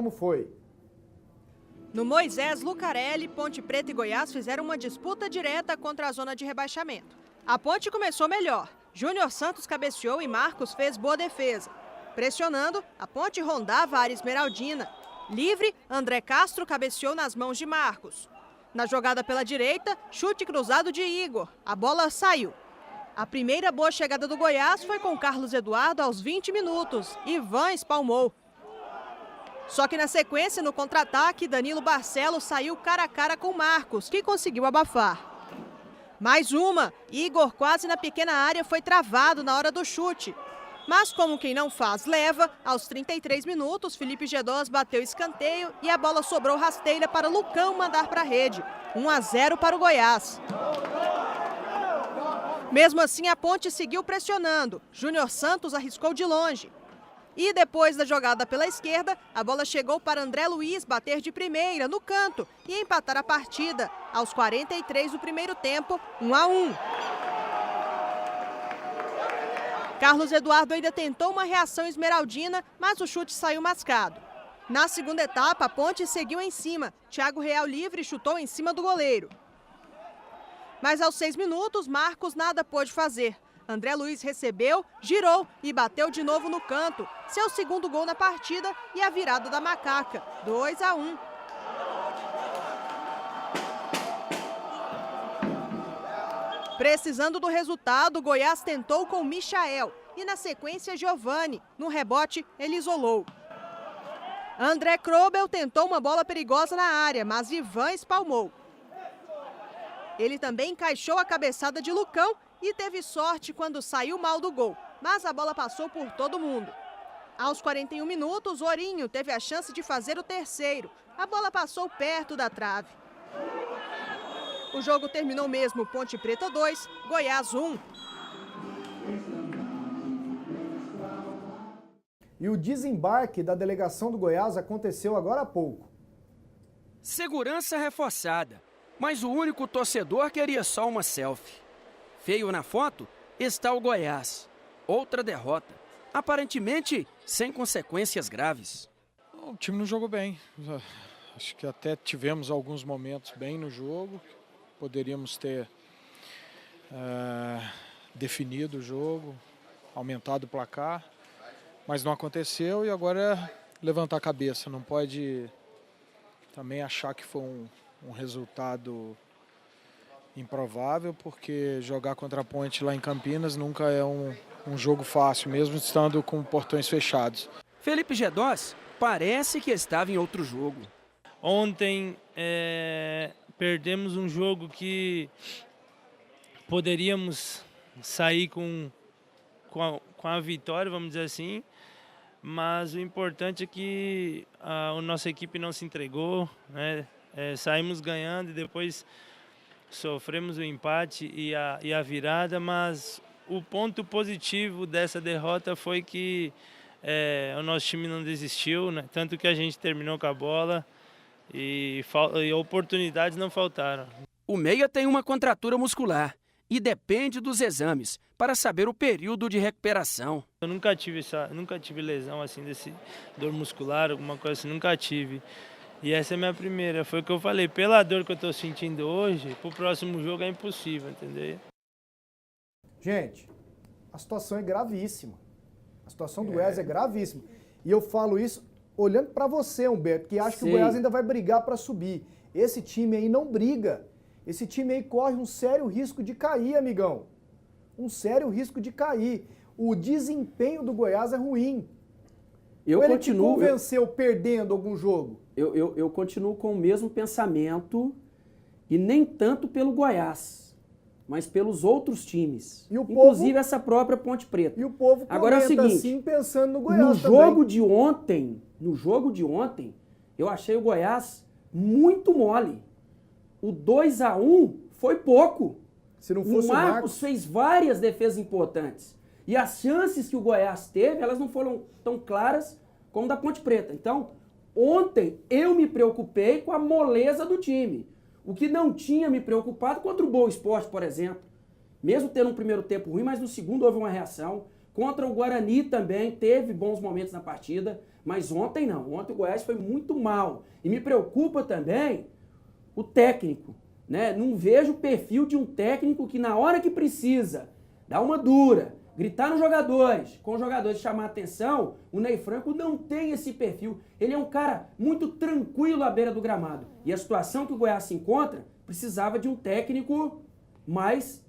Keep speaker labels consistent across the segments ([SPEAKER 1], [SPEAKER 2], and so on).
[SPEAKER 1] Como foi?
[SPEAKER 2] No Moisés Lucarelli, Ponte Preta e Goiás fizeram uma disputa direta contra a zona de rebaixamento. A Ponte começou melhor. Júnior Santos cabeceou e Marcos fez boa defesa. Pressionando, a Ponte rondava a área esmeraldina. Livre, André Castro cabeceou nas mãos de Marcos. Na jogada pela direita, chute cruzado de Igor. A bola saiu. A primeira boa chegada do Goiás foi com Carlos Eduardo aos 20 minutos. Ivan espalmou. Só que na sequência, no contra-ataque, Danilo Barcelos saiu cara a cara com Marcos, que conseguiu abafar. Mais uma, Igor quase na pequena área foi travado na hora do chute. Mas como quem não faz leva, aos 33 minutos, Felipe Gedós bateu escanteio e a bola sobrou rasteira para Lucão mandar para a rede. 1-0 para o Goiás. Mesmo assim, a Ponte seguiu pressionando. Júnior Santos arriscou de longe. E depois da jogada pela esquerda, a bola chegou para André Luiz bater de primeira, no canto, e empatar a partida. Aos 43 do primeiro tempo, 1-1. Carlos Eduardo ainda tentou uma reação esmeraldina, mas o chute saiu mascado. Na segunda etapa, a Ponte seguiu em cima. Thiago Real livre chutou em cima do goleiro. Mas aos 6 minutos, Marcos nada pôde fazer. André Luiz recebeu, girou e bateu de novo no canto. Seu segundo gol na partida e a virada da Macaca, 2-1. Precisando do resultado, o Goiás tentou com Michael e na sequência Giovani. No rebote, ele isolou. André Krobel tentou uma bola perigosa na área, mas Ivan espalmou. Ele também encaixou a cabeçada de Lucão e teve sorte quando saiu mal do gol, mas a bola passou por todo mundo. Aos 41 minutos, Ourinho teve a chance de fazer o terceiro. A bola passou perto da trave. O jogo terminou mesmo, Ponte Preta 2, Goiás 1.
[SPEAKER 1] E o desembarque da delegação do Goiás aconteceu agora há pouco.
[SPEAKER 3] Segurança reforçada, mas o único torcedor queria só uma selfie. Feio na foto está o Goiás. Outra derrota, aparentemente sem consequências graves.
[SPEAKER 4] O time não jogou bem. Acho que até tivemos alguns momentos bem no jogo. Poderíamos ter definido o jogo, aumentado o placar, mas não aconteceu e agora é levantar a cabeça. Não pode também achar que foi um resultado improvável, porque jogar contra a Ponte lá em Campinas nunca é um jogo fácil, mesmo estando com portões fechados.
[SPEAKER 3] Felipe Gedós parece que estava em outro jogo.
[SPEAKER 5] Ontem perdemos um jogo que poderíamos sair com a vitória, vamos dizer assim, mas o importante é que a nossa equipe não se entregou, né? Saímos ganhando e depois sofremos o empate e a virada, mas o ponto positivo dessa derrota foi que o nosso time não desistiu, né? Tanto que a gente terminou com a bola e oportunidades não faltaram.
[SPEAKER 3] O meia tem uma contratura muscular e depende dos exames para saber o período de recuperação.
[SPEAKER 5] Eu nunca tive lesão assim, desse dor muscular, alguma coisa assim, nunca tive. E essa é a minha primeira, foi o que eu falei, pela dor que eu estou sentindo hoje, pro próximo jogo é impossível, entendeu?
[SPEAKER 1] Gente, a situação é gravíssima. A situação do Goiás é gravíssima. E eu falo isso olhando para você, Humberto, que acha que o Goiás ainda vai brigar para subir. Esse time aí não briga. Esse time aí corre um sério risco de cair, amigão. Um sério risco de cair. O desempenho do Goiás é ruim.
[SPEAKER 6] Ou ele te
[SPEAKER 1] convenceu perdendo algum jogo?
[SPEAKER 6] Eu continuo com o mesmo pensamento, e nem tanto pelo Goiás, mas pelos outros times.
[SPEAKER 1] E o
[SPEAKER 6] inclusive
[SPEAKER 1] povo,
[SPEAKER 6] essa própria Ponte Preta.
[SPEAKER 1] E o povo
[SPEAKER 6] agora é o seguinte,
[SPEAKER 1] assim, pensando no Goiás
[SPEAKER 6] no
[SPEAKER 1] também.
[SPEAKER 6] jogo de ontem, eu achei o Goiás muito mole. O 2-1 foi pouco.
[SPEAKER 1] Se não fosse
[SPEAKER 6] o Marcos fez várias defesas importantes. E as chances que o Goiás teve, elas não foram tão claras como da Ponte Preta. Então, ontem eu me preocupei com a moleza do time. O que não tinha me preocupado contra o Boa Esporte, por exemplo. Mesmo tendo um primeiro tempo ruim, mas no segundo houve uma reação. Contra o Guarani também teve bons momentos na partida, Mas ontem não. Ontem o Goiás foi muito mal. E me preocupa também o técnico, né? Não vejo o perfil de um técnico que na hora que precisa dar uma dura, gritar nos jogadores, com os jogadores chamar atenção, o Ney Franco não tem esse perfil. Ele é um cara muito tranquilo à beira do gramado. E a situação que o Goiás se encontra precisava de um técnico mais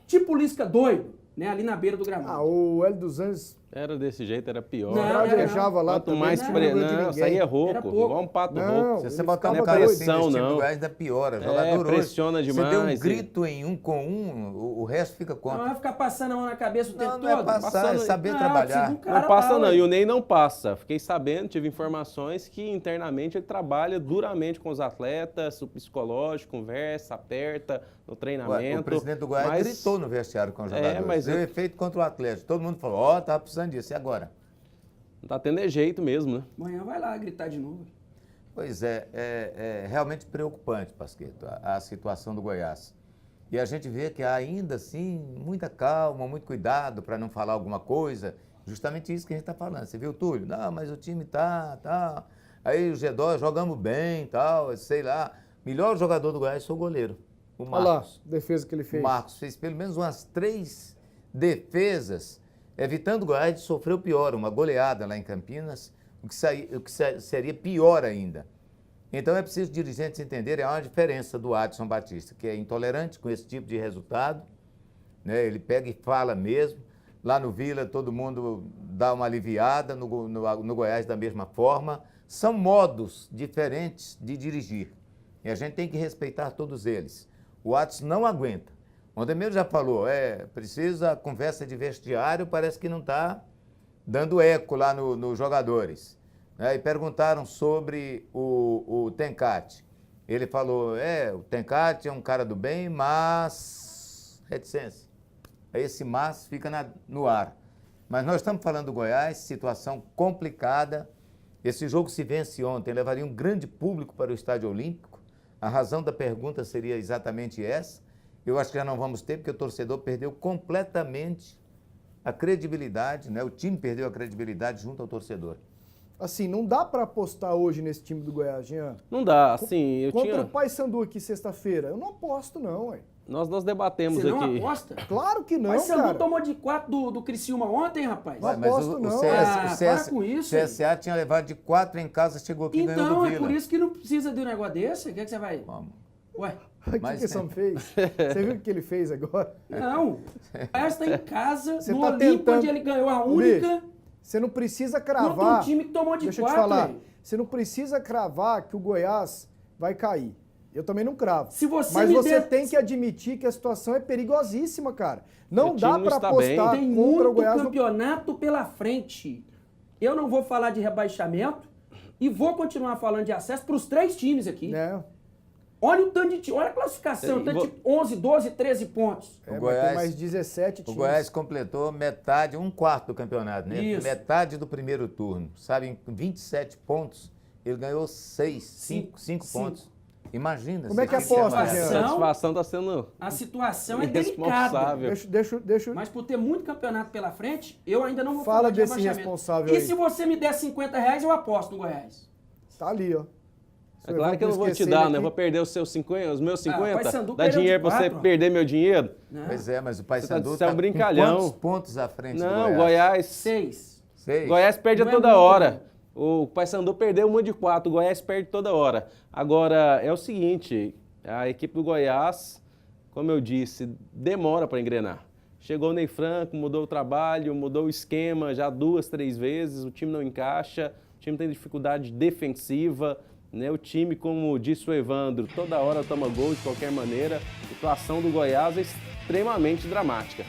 [SPEAKER 6] tipo Lisca doido, né? Ali na beira do gramado.
[SPEAKER 1] O Hélio dos Anjos
[SPEAKER 7] Era desse jeito, era pior.
[SPEAKER 6] Não,
[SPEAKER 1] praguejava lá
[SPEAKER 7] Quanto
[SPEAKER 1] também,
[SPEAKER 7] mais
[SPEAKER 1] não lembra de
[SPEAKER 7] não,
[SPEAKER 1] ninguém.
[SPEAKER 7] saía rouco,
[SPEAKER 6] Era pouco.
[SPEAKER 7] igual um pato
[SPEAKER 1] Não,
[SPEAKER 7] rouco.
[SPEAKER 8] Se você
[SPEAKER 1] ele
[SPEAKER 8] botar um
[SPEAKER 1] ficava
[SPEAKER 8] cara
[SPEAKER 1] doido.
[SPEAKER 8] assim nesse time
[SPEAKER 7] não.
[SPEAKER 8] do Goiás, ainda piora. Jogador hoje,
[SPEAKER 7] pressiona demais.
[SPEAKER 8] Você deu um
[SPEAKER 7] e-
[SPEAKER 8] grito em um com um, o resto fica
[SPEAKER 6] Não
[SPEAKER 8] contra.
[SPEAKER 6] vai ficar passando a mão na cabeça o tempo
[SPEAKER 8] Não,
[SPEAKER 6] todo.
[SPEAKER 8] não é passar, é
[SPEAKER 7] Passando-
[SPEAKER 8] saber
[SPEAKER 6] Não,
[SPEAKER 8] trabalhar.
[SPEAKER 6] precisa de um cara
[SPEAKER 7] Não passa
[SPEAKER 6] lá,
[SPEAKER 7] não,
[SPEAKER 6] ué.
[SPEAKER 7] e o Ney não passa. Fiquei sabendo, tive informações que internamente ele trabalha duramente com os atletas, o psicológico, conversa, aperta no treinamento.
[SPEAKER 8] Ué, o presidente do Goiás
[SPEAKER 7] mas-
[SPEAKER 8] gritou no vestiário com os jogadores.
[SPEAKER 7] mas
[SPEAKER 8] Deu
[SPEAKER 7] eu-
[SPEAKER 8] efeito contra o Atlético. Todo mundo falou, ó, tava precisando disso, e agora?
[SPEAKER 7] Não tá tendo jeito mesmo, né?
[SPEAKER 6] Amanhã vai lá gritar de novo.
[SPEAKER 8] Pois é realmente preocupante, Pasqueto, a situação do Goiás. E a gente vê que há ainda assim muita calma, muito cuidado para não falar alguma coisa. Justamente isso que a gente está falando. Você viu, Túlio? Não, mas o time tá. Aí o G2 jogamos bem, tal, sei lá. Melhor jogador do Goiás foi o goleiro, o
[SPEAKER 1] Olha lá,
[SPEAKER 8] Marcos.
[SPEAKER 1] defesa que ele
[SPEAKER 8] O
[SPEAKER 1] fez.
[SPEAKER 8] Marcos fez pelo menos umas 3 defesas, evitando o Goiás de sofrer o pior, uma goleada lá em Campinas, o que seria pior ainda. Então é preciso dirigentes entenderem a diferença do Adson Batista, que é intolerante com esse tipo de resultado, né? Ele pega e fala mesmo. Lá no Vila todo mundo dá uma aliviada, no Goiás da mesma forma. São modos diferentes de dirigir e a gente tem que respeitar todos eles. O Adson não aguenta. Ontem mesmo já falou, precisa conversa de vestiário, parece que não está dando eco lá nos jogadores. E perguntaram sobre o Tencate. Ele falou, o Tencate é um cara do bem, mas reticência. Esse mas fica no ar. Mas nós estamos falando do Goiás, situação complicada. Esse jogo se vence ontem, levaria um grande público para o Estádio Olímpico. A razão da pergunta seria exatamente essa. Eu acho que já não vamos ter, porque o torcedor perdeu completamente a credibilidade, né? O time perdeu a credibilidade junto ao torcedor.
[SPEAKER 1] Assim, não dá pra apostar hoje nesse time do Goiás, Jean.
[SPEAKER 7] Não dá, assim, eu
[SPEAKER 1] Contra
[SPEAKER 7] tinha...
[SPEAKER 1] o Paysandu aqui sexta-feira, eu não aposto não, ué.
[SPEAKER 7] Nós debatemos
[SPEAKER 6] Você não
[SPEAKER 7] aqui.
[SPEAKER 6] aposta?
[SPEAKER 1] Claro que não,
[SPEAKER 6] Mas Sandu
[SPEAKER 1] cara.
[SPEAKER 6] tomou de 4 do Criciúma ontem, rapaz.
[SPEAKER 1] Não aposto não.
[SPEAKER 6] para com isso,
[SPEAKER 8] O CSA tinha levado de 4 em casa, chegou aqui e ganhou do
[SPEAKER 6] Então, é
[SPEAKER 8] Vila.
[SPEAKER 6] por isso que não precisa de um negócio desse. O que é que você vai...
[SPEAKER 8] Vamos.
[SPEAKER 6] Ué,
[SPEAKER 1] O que
[SPEAKER 8] Mas,
[SPEAKER 1] que esse homem fez? Você viu o que ele fez agora?
[SPEAKER 6] não. O Goiás está em casa,
[SPEAKER 1] Você
[SPEAKER 6] no
[SPEAKER 1] tá
[SPEAKER 6] Olímpico,
[SPEAKER 1] tentando-
[SPEAKER 6] onde ele ganhou a
[SPEAKER 1] Ô,
[SPEAKER 6] única...
[SPEAKER 1] bicho, você não precisa
[SPEAKER 6] Contra
[SPEAKER 1] cravar.
[SPEAKER 6] um time que tomou de
[SPEAKER 1] Deixa eu
[SPEAKER 6] 4,
[SPEAKER 1] te falar.
[SPEAKER 6] velho.
[SPEAKER 1] Você não precisa cravar que o Goiás vai cair. Eu também não cravo.
[SPEAKER 6] Se você
[SPEAKER 1] Mas
[SPEAKER 6] me
[SPEAKER 1] você
[SPEAKER 6] der-
[SPEAKER 1] tem que admitir que a situação é perigosíssima, cara. Não
[SPEAKER 7] O time
[SPEAKER 1] dá
[SPEAKER 7] não
[SPEAKER 1] pra
[SPEAKER 7] está
[SPEAKER 1] apostar
[SPEAKER 7] bem.
[SPEAKER 6] Tem
[SPEAKER 1] contra o
[SPEAKER 6] muito
[SPEAKER 1] Goiás. no-
[SPEAKER 6] campeonato pela frente. Eu não vou falar de rebaixamento e vou continuar falando de acesso para os 3 times aqui.
[SPEAKER 1] Né?
[SPEAKER 6] Olha o tanto de time, olha a classificação,
[SPEAKER 7] E
[SPEAKER 6] tanto de 11, 12, 13 pontos.
[SPEAKER 1] É,
[SPEAKER 8] O
[SPEAKER 1] vai ter
[SPEAKER 8] Goiás-
[SPEAKER 1] mais 17
[SPEAKER 8] O
[SPEAKER 1] times.
[SPEAKER 8] Goiás completou metade, 1/4 do campeonato, né?
[SPEAKER 6] Isso.
[SPEAKER 8] Metade do primeiro turno. Sabe, em 27 pontos, ele ganhou 5
[SPEAKER 6] Cinco.
[SPEAKER 8] pontos. Imagina.
[SPEAKER 1] Como é que
[SPEAKER 8] você
[SPEAKER 1] aposta,
[SPEAKER 8] mais.
[SPEAKER 1] Jean?
[SPEAKER 7] A satisfação está sendo
[SPEAKER 6] A situação é delicada.
[SPEAKER 7] irresponsável.
[SPEAKER 1] Deixa.
[SPEAKER 6] Mas por ter muito campeonato pela frente, eu ainda não vou
[SPEAKER 1] Fala
[SPEAKER 6] falar de
[SPEAKER 1] desse
[SPEAKER 6] rebaixamento.
[SPEAKER 1] responsável
[SPEAKER 6] E
[SPEAKER 1] aí.
[SPEAKER 6] se você me der R$50, eu aposto no Goiás.
[SPEAKER 1] Tá ali, ó.
[SPEAKER 7] É claro que eu não vou te dar, né? Eu vou perder os meus 50,
[SPEAKER 6] Paysandu
[SPEAKER 7] dá
[SPEAKER 6] perdeu
[SPEAKER 7] dinheiro
[SPEAKER 6] de
[SPEAKER 7] pra você
[SPEAKER 6] 4.
[SPEAKER 7] perder meu dinheiro?
[SPEAKER 6] Não.
[SPEAKER 8] Pois é, mas o Paysandu
[SPEAKER 7] Você é um
[SPEAKER 8] tá
[SPEAKER 7] brincalhão.
[SPEAKER 8] com quantos pontos à frente do
[SPEAKER 7] Não,
[SPEAKER 8] Goiás?
[SPEAKER 6] 6.
[SPEAKER 8] 6.
[SPEAKER 7] Goiás perde
[SPEAKER 6] Não
[SPEAKER 7] a
[SPEAKER 6] é
[SPEAKER 7] toda
[SPEAKER 6] muito,
[SPEAKER 7] hora.
[SPEAKER 6] né?
[SPEAKER 7] O Paysandu perdeu uma de 4, o Goiás perde toda hora. Agora, é o seguinte, a equipe do Goiás, como eu disse, demora para engrenar. Chegou o Ney Franco, mudou o trabalho, mudou o esquema já 2, 3 vezes, o time não encaixa, o time tem dificuldade defensiva, né? O time, como disse o Evandro, toda hora toma gol de qualquer maneira. A situação do Goiás é extremamente dramática.